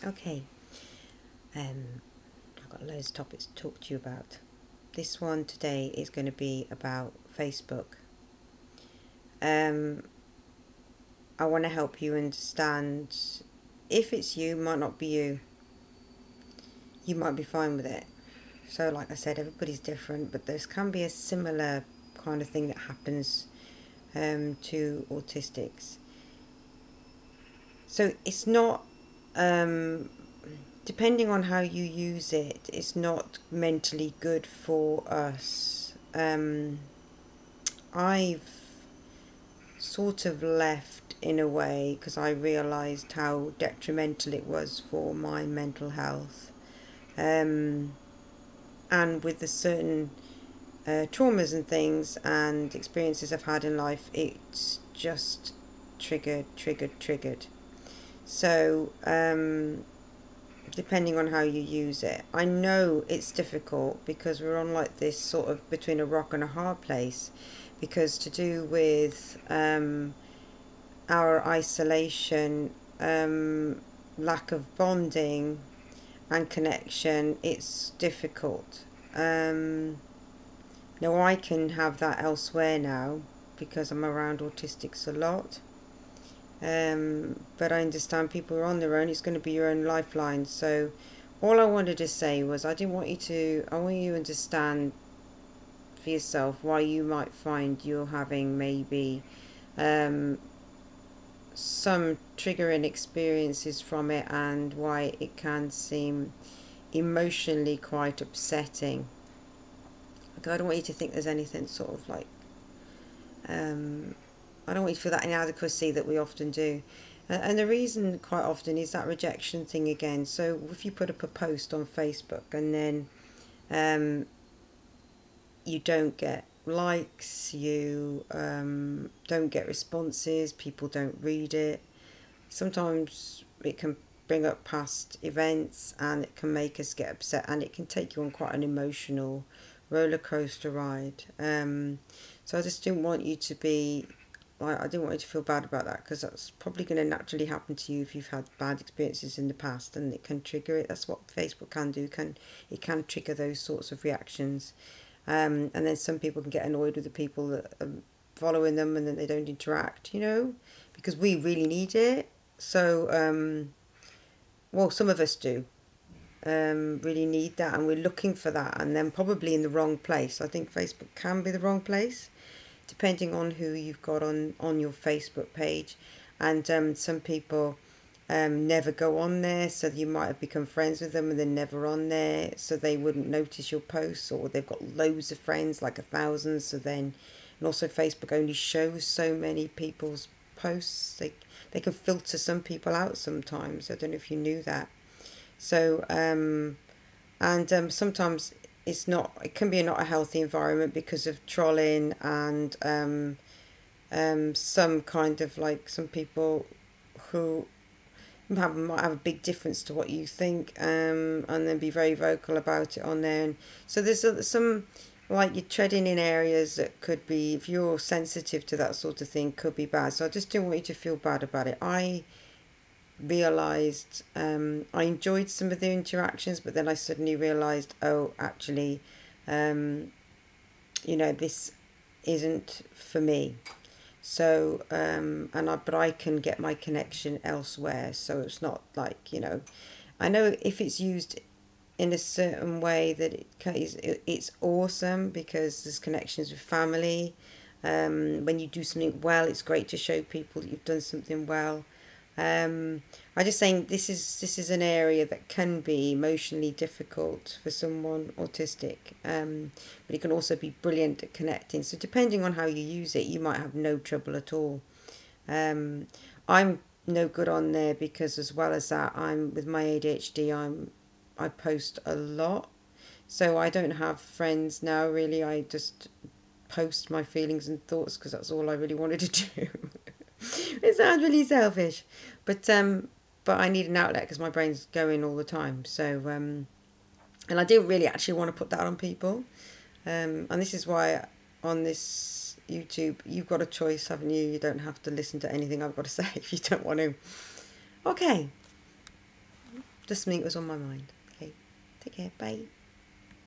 Okay, I've got loads of topics to talk to you about. This one today is going to be about Facebook. Um, I want to help you understand if it's you, might not be you. You might be fine with it. So, like I said, everybody's different, but there can be a similar kind of thing that happens to autistics. So, it's not, um, depending on how you use it, it's not mentally good for us. I've sort of left in a way because I realised how detrimental it was for my mental health. Um, and with the certain traumas and things and experiences I've had in life, it's just triggered. So, depending on how you use it, I know it's difficult because we're on like this sort of between a rock and a hard place because to do with our isolation, lack of bonding and connection, it's difficult. Now I can have that elsewhere now because I'm around autistics a lot. But I understand people are on their own. It's going to be your own lifeline. So all I wanted to say was I want you to understand for yourself why you might find you're having maybe um, some triggering experiences from it and why it can seem emotionally quite upsetting. I don't want you to think there's anything sort of like um, I don't want you to feel that inadequacy that we often do. And the reason quite often is that rejection thing again. So if you put up a post on Facebook and then um, you don't get likes, you don't get responses, people don't read it, sometimes it can bring up past events and it can make us get upset and it can take you on quite an emotional roller coaster ride. So I just didn't want you to be like, I didn't want you to feel bad about that because that's probably going to naturally happen to you if you've had bad experiences in the past and it can trigger it. That's what Facebook can do. It can trigger those sorts of reactions. And then some people can get annoyed with the people that are following them and then they don't interact, because we really need it. So, well, some of us do really need that, and we're looking for that, and then probably in the wrong place. I think Facebook can be the wrong place, depending on who you've got on your Facebook page. And some people never go on there, so you might have become friends with them and they're never on there, so they wouldn't notice your posts, or they've got loads of friends, like 1,000. So then, and also Facebook only shows so many people's posts. They can filter some people out sometimes. I don't know if you knew that. So and sometimes it can be not a healthy environment because of trolling and some kind of like some people who might have a big difference to what you think, and then be very vocal about it on there. And so there's some like you're treading in areas that could be, if you're sensitive to that sort of thing, could be bad. So I just don't want you to feel bad about it. I realized I enjoyed some of the interactions, but then I suddenly realized, oh, actually, um, this isn't for me. So, but I can get my connection elsewhere. So it's not like, I know if it's used in a certain way that it's awesome because there's connections with family. When you do something well, it's great to show people that you've done something well. I'm just saying this is an area that can be emotionally difficult for someone autistic, but it can also be brilliant at connecting. So depending on how you use it, you might have no trouble at all. Um, I'm no good on there because as well as that, I'm with my ADHD. I post a lot, so I don't have friends now. Really, I just post my feelings and thoughts because that's all I really wanted to do. It sounds really selfish, but I need an outlet because my brain's going all the time. So and I didn't really actually want to put that on people. And this is why on this YouTube you've got a choice, haven't you? You don't have to listen to anything I've got to say if you don't want to. Okay, Just something that was on my mind. Okay, take care. Bye.